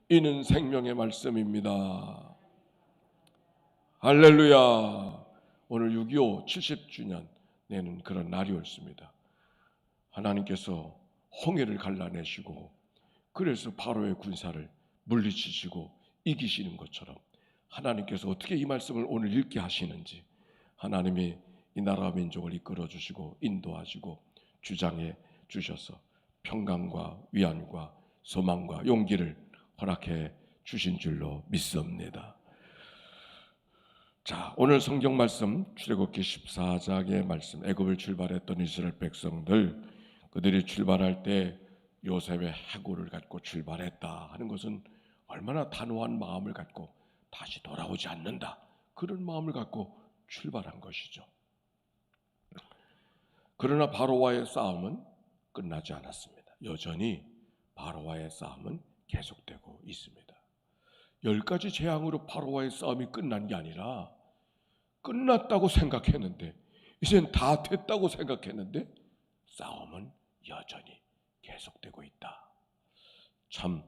이는 생명의 말씀입니다. 할렐루야. 오늘 6.25 70주년 내는 그런 날이었습니다. 하나님께서 홍해를 갈라내시고 그래서 바로의 군사를 물리치시고 이기시는 것처럼 하나님께서 어떻게 이 말씀을 오늘 읽게 하시는지, 하나님이 이 나라와 민족을 이끌어 주시고 인도하시고 주장해 주셔서 평강과 위안과 소망과 용기를 허락해 주신 줄로 믿습니다. 자, 오늘 성경 말씀 출애굽기 14장의 말씀, 애굽을 출발했던 이스라엘 백성들, 그들이 출발할 때 요셉의 해골을 갖고 출발했다 하는 것은 얼마나 단호한 마음을 갖고 다시 돌아오지 않는다, 그런 마음을 갖고 출발한 것이죠. 그러나 바로와의 싸움은 끝나지 않았습니다. 여전히 바로와의 싸움은 계속되고 있습니다. 10가지 재앙으로 바로와의 싸움이 끝난 게 아니라 끝났다고 생각했는데, 이젠 다 됐다고 생각했는데 싸움은 여전히 계속되고 있다. 참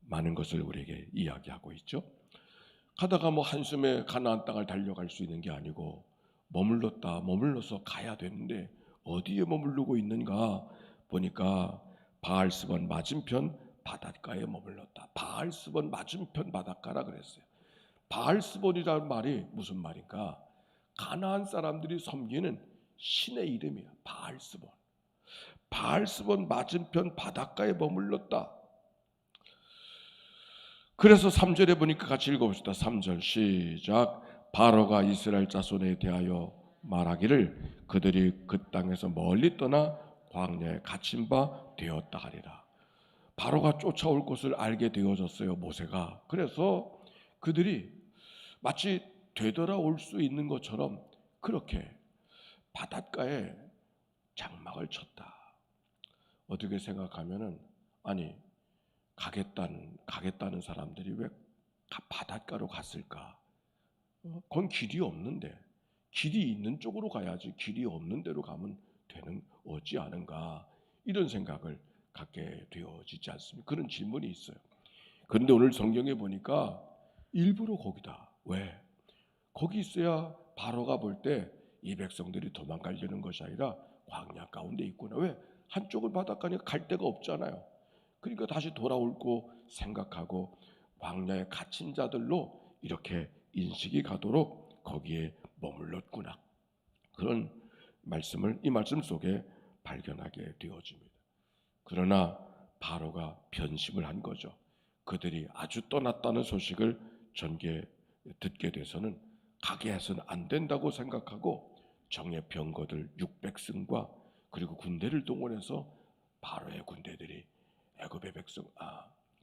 많은 것을 우리에게 이야기하고 있죠. 가다가 한숨에 가나안 땅을 달려갈 수 있는 게 아니고 머물러서 가야 되는데 어디에 머무르고 있는가 보니까 바알스본 맞은편 바닷가에 머물렀다. 바알스본 맞은편 바닷가라 그랬어요. 바알스본이라는 말이 무슨 말인가? 가나안 사람들이 섬기는 신의 이름이야. 바알스본. 바알스본 맞은편 바닷가에 머물렀다. 그래서 3절에 보니까 같이 읽어봅시다. 3절 시작. 바로가 이스라엘 자손에 대하여 말하기를 그들이 그 땅에서 멀리 떠나 광야에 갇힌 바 되었다 하리라. 바로가 쫓아올 것을 알게 되어졌어요, 모세가. 그래서 그들이 마치 되돌아올 수 있는 것처럼 그렇게 바닷가에 장막을 쳤다. 어떻게 생각하면은, 아니 가겠다는 사람들이 왜 바닷가로 갔을까? 그건 길이 없는데, 길이 있는 쪽으로 가야지 길이 없는 데로 가면 되는 어찌 않은가, 이런 생각을 갖게 되어지지 않습니까? 그런 질문이 있어요. 그런데 오늘 성경에 보니까 일부러 거기다. 왜? 거기 있어야 바로가 볼 때 이 백성들이 도망가려는 것이 아니라 광야 가운데 있구나. 왜? 한쪽은 바닷가니까 갈 데가 없잖아요. 그러니까 다시 돌아올고 생각하고 광야에 갇힌 자들로 이렇게 인식이 가도록 거기에 머물렀구나. 그런 말씀을 이 말씀 속에 발견하게 되어집니다. 그러나 바로가 변심을 한 거죠. 그들이 아주 떠났다는 소식을 듣게 돼서는 가게 해서는 안 된다고 생각하고 정예 병거들 600승과 그리고 군대를 동원해서 바로의 군대들이 애굽의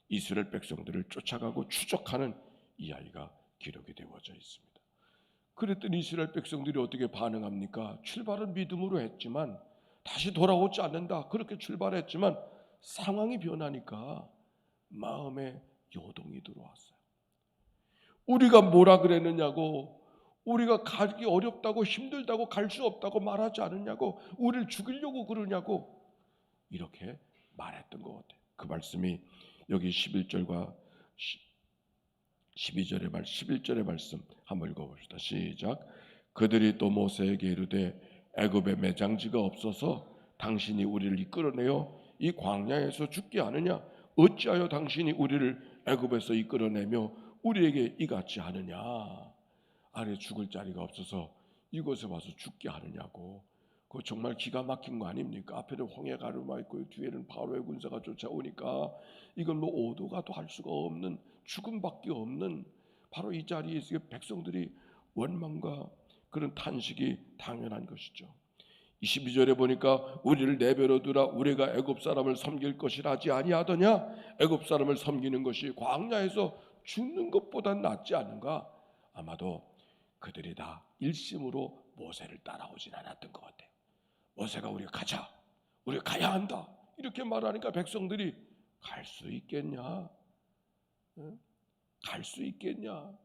이스라엘 백성들을 쫓아가고 추적하는 이야기가 기록이 되어져 있습니다. 그랬더니 이스라엘 백성들이 어떻게 반응합니까? 출발은 믿음으로 했지만 다시 돌아오지 않는다, 그렇게 출발했지만 상황이 변하니까 마음에 요동이 들어왔어요. 우리가 뭐라 그랬느냐고, 우리가 가기 어렵다고 힘들다고 갈 수 없다고 말하지 않았냐고, 우리를 죽이려고 그러냐고 이렇게 말했던 것 같아요. 그 말씀이 여기 11절과 11절의 말씀 한번 읽어봅시다. 시작. 그들이 또 모세에게 이르되 애굽에 매장지가 없어서 당신이 우리를 이끌어내어 이 광야에서 죽게 하느냐? 어찌하여 당신이 우리를 애굽에서 이끌어내며 우리에게 이같이 하느냐? 아래 죽을 자리가 없어서 이곳에 와서 죽게 하느냐고. 그거 정말 기가 막힌 거 아닙니까? 앞에는 홍해 가르마 있고 뒤에는 바로의 군사가 쫓아오니까 이건 오도 가도 할 수가 없는, 죽음밖에 없는 바로 이 자리에서 백성들이 원망과 그런 탄식이 당연한 것이죠. 22절에 보니까 우리를 내버려 두라, 우리가 애굽 사람을 섬길 것이라 하지 아니하더냐? 애굽 사람을 섬기는 것이 광야에서 죽는 것보단 낫지 않은가? 아마도 그들이 다 일심으로 모세를 따라오진 않았던 것 같아요. 모세가 우리가 가자, 우리가 가야 한다 이렇게 말하니까 백성들이 갈 수 있겠냐? 갈 수 있겠냐?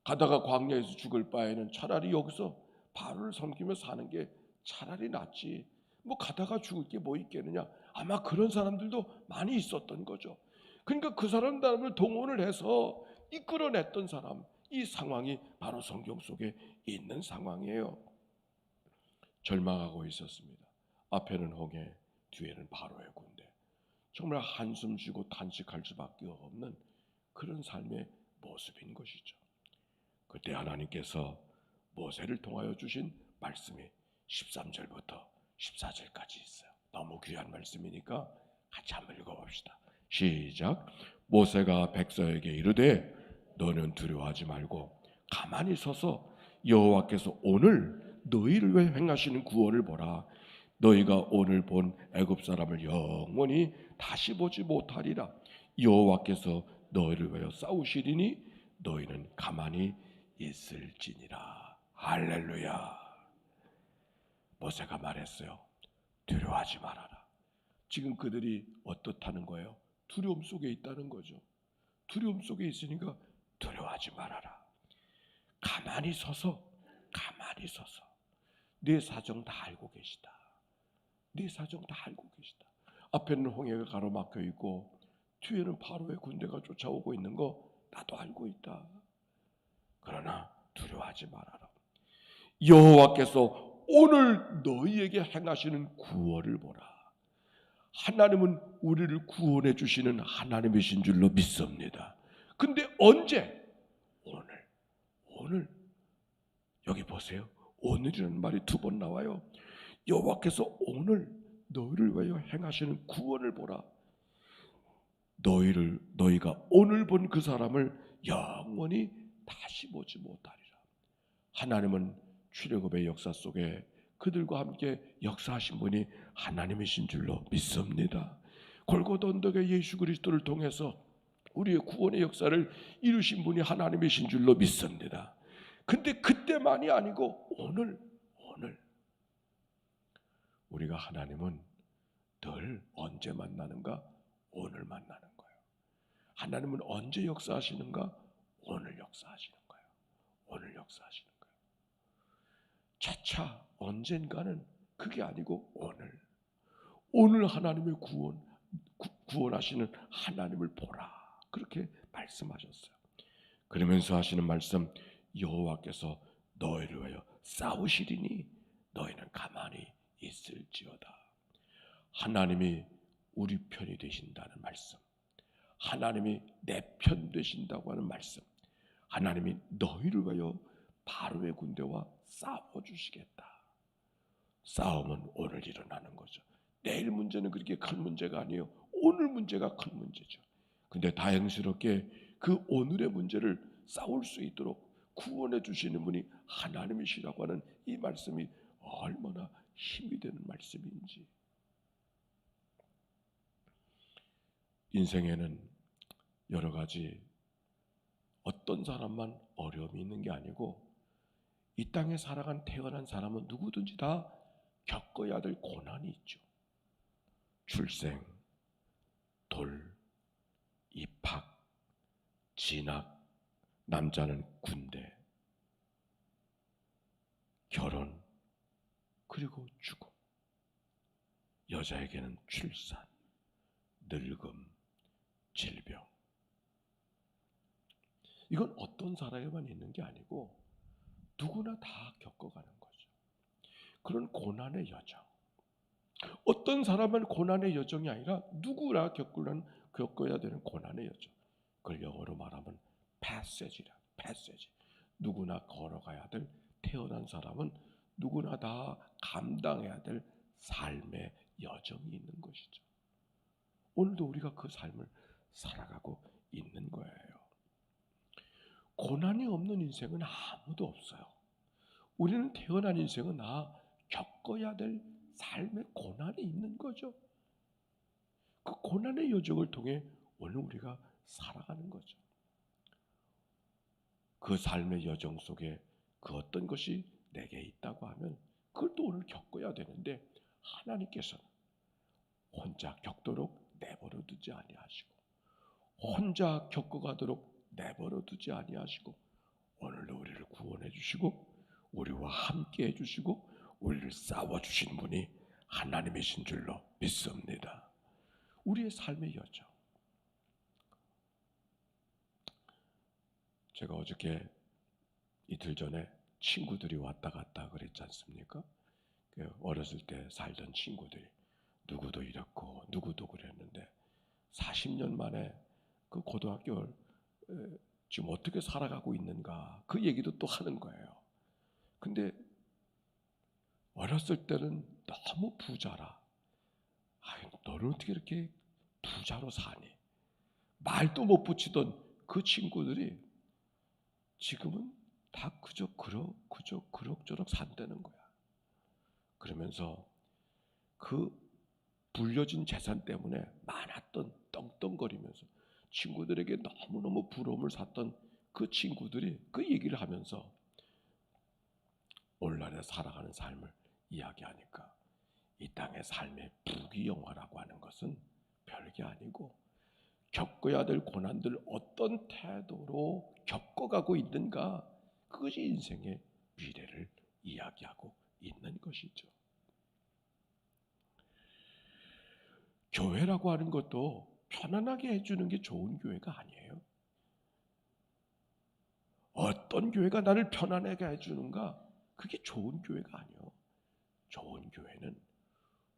가다가 광야에서 죽을 바에는 차라리 여기서 바로를 섬기며 사는 게 차라리 낫지. 가다가 죽을 게 뭐 있겠느냐? 아마 그런 사람들도 많이 있었던 거죠. 그러니까 그 사람들을 동원을 해서 이끌어냈던 사람, 이 상황이 바로 성경 속에 있는 상황이에요. 절망하고 있었습니다. 앞에는 홍해, 뒤에는 바로의 군대. 정말 한숨 쉬고 탄식할 수밖에 없는 그런 삶의 모습인 것이죠. 그때 하나님께서 모세를 통하여 주신 말씀이 13절부터 14절까지 있어요. 너무 귀한 말씀이니까 같이 한번 읽어봅시다. 시작. 모세가 백성에게 이르되 너는 두려워하지 말고 가만히 서서 여호와께서 오늘 너희를 위해 행하시는 구원을 보라. 너희가 오늘 본 애굽 사람을 영원히 다시 보지 못하리라. 여호와께서 너희를 위하여 싸우시리니 너희는 가만히 있을지니라. 할렐루야. 모세가 말했어요. 두려워하지 말아라. 지금 그들이 어떻다는 거예요? 두려움 속에 있다는 거죠. 두려움 속에 있으니까 두려워하지 말아라. 가만히 서서 네 사정 다 알고 계시다. 네 사정 다 알고 계시다. 앞에는 홍해가 가로막혀 있고 뒤에는 바로의 군대가 쫓아오고 있는 거 나도 알고 있다. 그러나 두려워하지 말아라. 여호와께서 오늘 너희에게 행하시는 구원을 보라. 하나님은 우리를 구원해 주시는 하나님이신 줄로 믿습니다. 근데 언제? 오늘. 여기 보세요. 오늘이라는 말이 2번 나와요. 여호와께서 오늘 너희를 위하여 행하시는 구원을 보라. 너희가 오늘 본 그 사람을 영원히 다시 보지 못하리라. 하나님은 출애굽의 역사 속에 그들과 함께 역사하신 분이 하나님이신 줄로 믿습니다. 골고다 언덕의 예수 그리스도를 통해서 우리의 구원의 역사를 이루신 분이 하나님이신 줄로 믿습니다. 근데 그때만이 아니고 오늘 우리가 하나님은 늘 언제 만나는가? 오늘 만나는 거예요. 하나님은 언제 역사하시는가? 오늘 역사하시는 거예요. 오늘 역사하시는 거예요. 차차 언젠가는 그게 아니고 오늘 하나님의 구원하시는 하나님을 보라. 그렇게 말씀하셨어요. 그러면서 하시는 말씀, 여호와께서 너희를 위하여 싸우시리니 너희는 가만히 있을지어다. 하나님이 우리 편이 되신다는 말씀, 하나님이 내 편 되신다고 하는 말씀, 하나님이 너희를 위하여 바로의 군대와 싸워주시겠다. 싸움은 오늘 일어나는 거죠. 내일 문제는 그렇게 큰 문제가 아니에요. 오늘 문제가 큰 문제죠. 근데 다행스럽게 그 오늘의 문제를 싸울 수 있도록 구원해 주시는 분이 하나님이시라고 하는 이 말씀이 얼마나 힘이 되는 말씀인지. 인생에는 여러 가지 어떤 사람만 어려움이 있는 게 아니고 이 땅에 태어난 사람은 누구든지 다 겪어야 될 고난이 있죠. 출생, 돌, 입학, 진학, 남자는 군대, 결혼, 그리고 죽음. 여자에게는 출산, 늙음, 질병. 이건 어떤 사람에만 있는 게 아니고 누구나 다 겪어가는 거죠. 그런 고난의 여정. 어떤 사람은 고난의 여정이 아니라 누구나 겪어야 되는 고난의 여정. 그걸 영어로 말하면 패시지. 누구나 걸어가야 될, 태어난 사람은 누구나 다 감당해야 될 삶의 여정이 있는 것이죠. 오늘도 우리가 그 삶을 살아가고 있는 거예요. 고난이 없는 인생은 아무도 없어요. 우리는 태어난 인생은 겪어야 될 삶의 고난이 있는 거죠. 그 고난의 여정을 통해 오늘 우리가 살아가는 거죠. 그 삶의 여정 속에 그 어떤 것이 내게 있다고 하면 그걸 또 오늘 겪어야 되는데 하나님께서는 혼자 겪도록 내버려 두지 아니하시고 혼자 겪어가도록 내버려 두지 아니하시고 오늘도 우리를 구원해 주시고 우리와 함께 해주시고 우리를 싸워주신 분이 하나님이신 줄로 믿습니다. 우리의 삶의 여정, 제가 어저께 이틀 전에 친구들이 왔다 갔다 그랬지 않습니까? 어렸을 때 살던 친구들이 누구도 이렇고 누구도 그랬는데 40년 만에 그 고등학교를 지금 어떻게 살아가고 있는가 그 얘기도 또 하는 거예요. 근데 어렸을 때는 너무 부자라. 아유, 너는 어떻게 이렇게 부자로 사니? 말도 못 붙이던 그 친구들이 지금은 다 그저 그럭저럭 산다는 거야. 그러면서 그 불려진 재산 때문에 많았던 떵떵거리면서 친구들에게 너무너무 부러움을 샀던 그 친구들이 그 얘기를 하면서 오늘날에 살아가는 삶을 이야기하니까 이 땅의 삶의 부귀영화라고 하는 것은 별게 아니고 겪어야 될 고난들 어떤 태도로 겪어가고 있는가, 그것이 인생의 미래를 이야기하고 있는 것이죠. 교회라고 하는 것도 편안하게 해주는 게 좋은 교회가 아니에요. 어떤 교회가 나를 편안하게 해주는가, 그게 좋은 교회가 아니에요. 좋은 교회는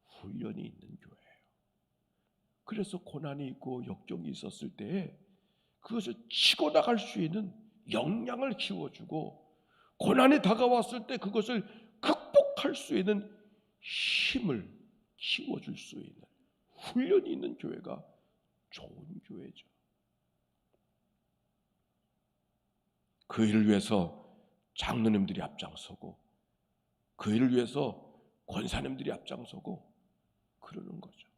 훈련이 있는 교회예요. 그래서 고난이 있고 역경이 있었을 때에 그것을 치고 나갈 수 있는 역량을 키워주고, 고난이 다가왔을 때 그것을 극복할 수 있는 힘을 키워줄 수 있는 훈련이 있는 교회가 좋은 교회죠. 그 일을 위해서 장로님들이 앞장서고, 그 일을 위해서 권사님들이 앞장서고 그러는 거죠.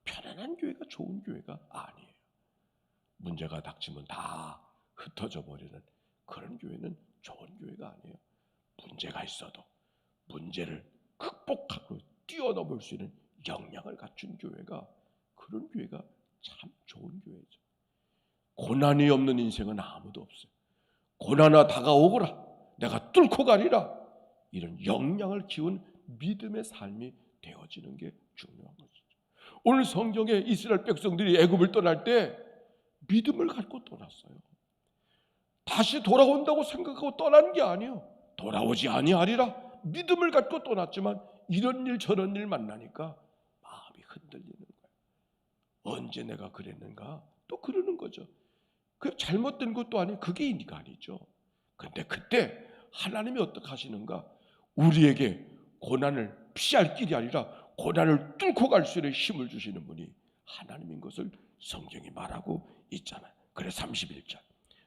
편안한 교회가 좋은 교회가 아니에요. 문제가 닥치면 다 흩어져 버리는 그런 교회는 좋은 교회가 아니에요. 문제가 있어도 문제를 극복하고 뛰어넘을 수 있는 역량을 갖춘 교회가, 그런 교회가 참 좋은 교회죠. 고난이 없는 인생은 아무도 없어요. 고난아 다가오거라, 내가 뚫고 가리라, 이런 역량을 키운 믿음의 삶이 되어지는 게 중요한 거죠. 오늘 성경에 이스라엘 백성들이 애굽을 떠날 때 믿음을 갖고 떠났어요. 다시 돌아온다고 생각하고 떠난 게 아니에요. 돌아오지 아니하리라 믿음을 갖고 떠났지만 이런 일 저런 일 만나니까 마음이 흔들리는 거예요. 언제 내가 그랬는가 또 그러는 거죠. 그 잘못된 것도 아니에요. 그게 인간이죠. 근데 그때 하나님이 어떻게 하시는가, 우리에게 고난을 피할 길이 아니라 고난을 뚫고 갈 수 있는 힘을 주시는 분이 하나님인 것을 성경이 말하고 있잖아요. 그래 31절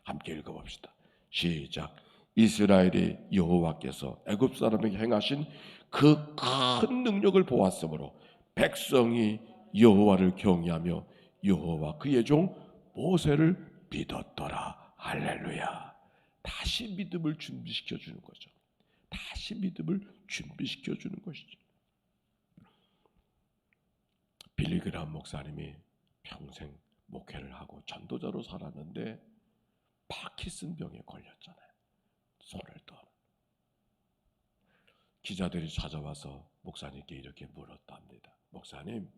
함께 읽어봅시다. 시작. 이스라엘이 여호와께서 애굽 사람에게 행하신 그 큰 능력을 보았으므로 백성이 여호와를 경외하며 여호와 그의 종 모세를 믿었더라. 할렐루야. 다시 믿음을 준비시켜 주는 거죠. 다시 믿음을 준비시켜 주는 것이죠. 빌리 그라함 목사님이 평생 목회를 하고 전도자로 살았는데 파킨슨 병에 걸렸잖아요. 손을 떠는. 기자들이 찾아와서 목사님께 이렇게 물었답니다. 목사님,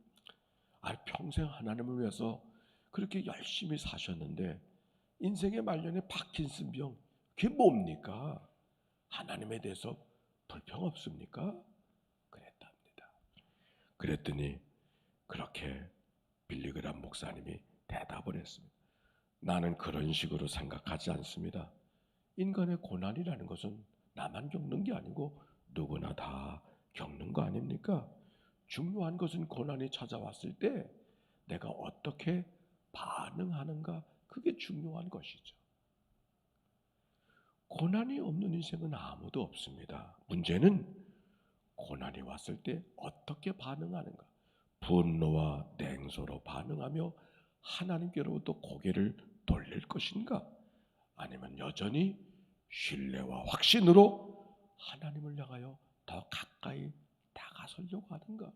평생 하나님을 위해서 그렇게 열심히 사셨는데 인생의 말년에 파킨슨 병, 그게 뭡니까? 하나님에 대해서 불평 없습니까? 그랬답니다. 그랬더니 그렇게 빌리 그라함 목사님이 대답을 했습니다. 나는 그런 식으로 생각하지 않습니다. 인간의 고난이라는 것은 나만 겪는 게 아니고 누구나 다 겪는 거 아닙니까? 중요한 것은 고난이 찾아왔을 때 내가 어떻게 반응하는가, 그게 중요한 것이죠. 고난이 없는 인생은 아무도 없습니다. 문제는 고난이 왔을 때 어떻게 반응하는가. 분노와 냉소로 반응하며 하나님께로부터 고개를 돌릴 것인가, 아니면 여전히 신뢰와 확신으로 하나님을 향하여 더 가까이 다가서려고 하는가.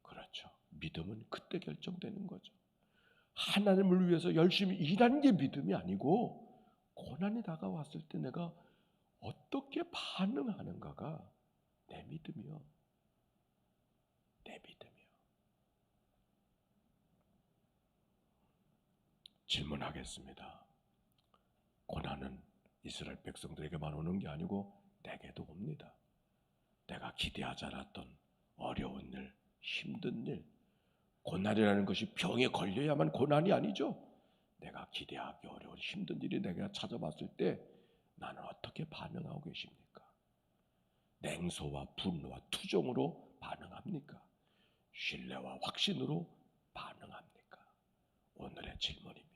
그렇죠. 믿음은 그때 결정되는 거죠. 하나님을 위해서 열심히 일하는 게 믿음이 아니고 고난이 다가왔을 때 내가 어떻게 반응하는가가 내 믿음이요. 내 믿음이요. 질문하겠습니다. 고난은 이스라엘 백성들에게만 오는 게 아니고 내게도 옵니다. 내가 기대하지 않았던 어려운 일, 힘든 일, 고난이라는 것이 병에 걸려야만 고난이 아니죠. 내가 기대하기 어려운 힘든 일이 내가 찾아봤을 때 나는 어떻게 반응하고 계십니까? 냉소와 분노와 투정으로 반응합니까? 신뢰와 확신으로 반응합니까? 오늘의 질문입니다.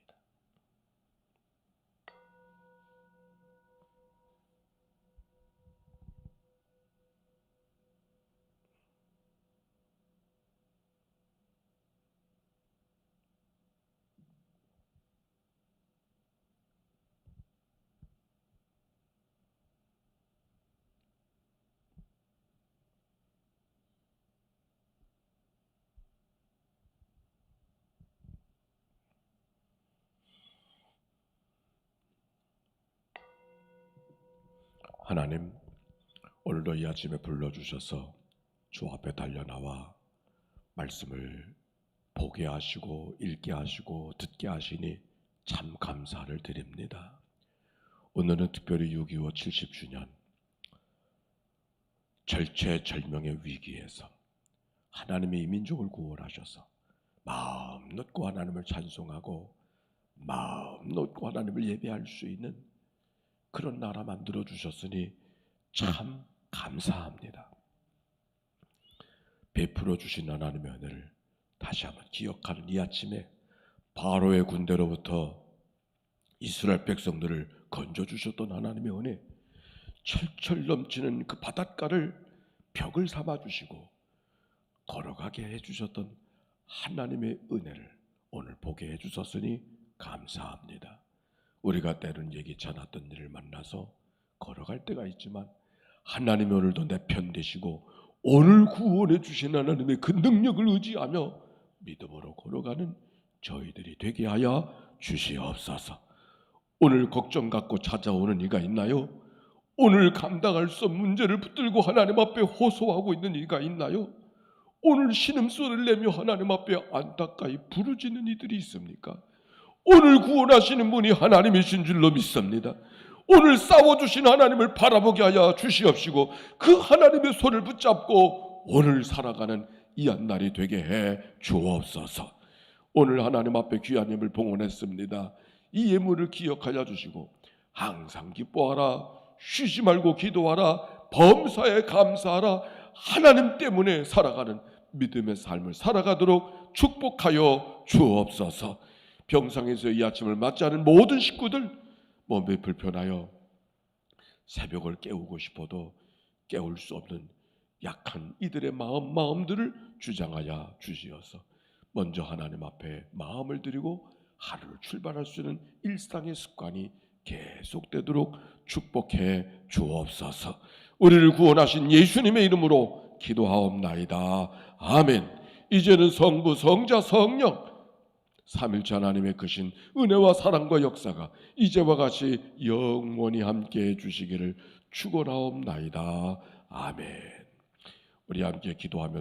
하나님, 오늘도 이 아침에 불러주셔서 주 앞에 달려나와 말씀을 보게 하시고 읽게 하시고 듣게 하시니 참 감사를 드립니다. 오늘은 특별히 6.25 70주년 절체절명의 위기에서 하나님의 이 민족을 구원하셔서 마음 놓고 하나님을 찬송하고 마음 놓고 하나님을 예배할 수 있는 그런 나라 만들어 주셨으니 참 감사합니다. 베풀어 주신 하나님의 은혜를 다시 한번 기억하는 이 아침에 바로의 군대로부터 이스라엘 백성들을 건져 주셨던 하나님의 은혜, 철철 넘치는 그 바닷가를 벽을 삼아 주시고 걸어가게 해주셨던 하나님의 은혜를 오늘 보게 해주셨으니 감사합니다. 우리가 때론 예기치 않았던 일을 만나서 걸어갈 때가 있지만 하나님이 오늘도 내 편 되시고 오늘 구원해 주신 하나님의 그 능력을 의지하며 믿음으로 걸어가는 저희들이 되게 하여 주시옵소서. 오늘 걱정 갖고 찾아오는 이가 있나요? 오늘 감당할 수 없는 문제를 붙들고 하나님 앞에 호소하고 있는 이가 있나요? 오늘 신음소리를 내며 하나님 앞에 안타까이 부르짖는 이들이 있습니까? 오늘 구원하시는 분이 하나님이신 줄로 믿습니다. 오늘 싸워주신 하나님을 바라보게 하여 주시옵시고 그 하나님의 손을 붙잡고 오늘 살아가는 이 한날이 되게 해 주옵소서. 오늘 하나님 앞에 귀한 예물을 봉헌했습니다. 이 예물을 기억하여 주시고 항상 기뻐하라, 쉬지 말고 기도하라, 범사에 감사하라, 하나님 때문에 살아가는 믿음의 삶을 살아가도록 축복하여 주옵소서. 병상에서 이 아침을 맞지 않은 모든 식구들 몸이 불편하여 새벽을 깨우고 싶어도 깨울 수 없는 약한 이들의 마음들을 주장하여 주시어서 먼저 하나님 앞에 마음을 드리고 하루를 출발할 수 있는 일상의 습관이 계속되도록 축복해 주옵소서. 우리를 구원하신 예수님의 이름으로 기도하옵나이다. 아멘. 이제는 성부, 성자, 성령 삼일째 하나님의 크신 은혜와 사랑과 역사가 이제와 같이 영원히 함께해 주시기를 축원하옵나이다. 아멘. 우리 함께 기도하며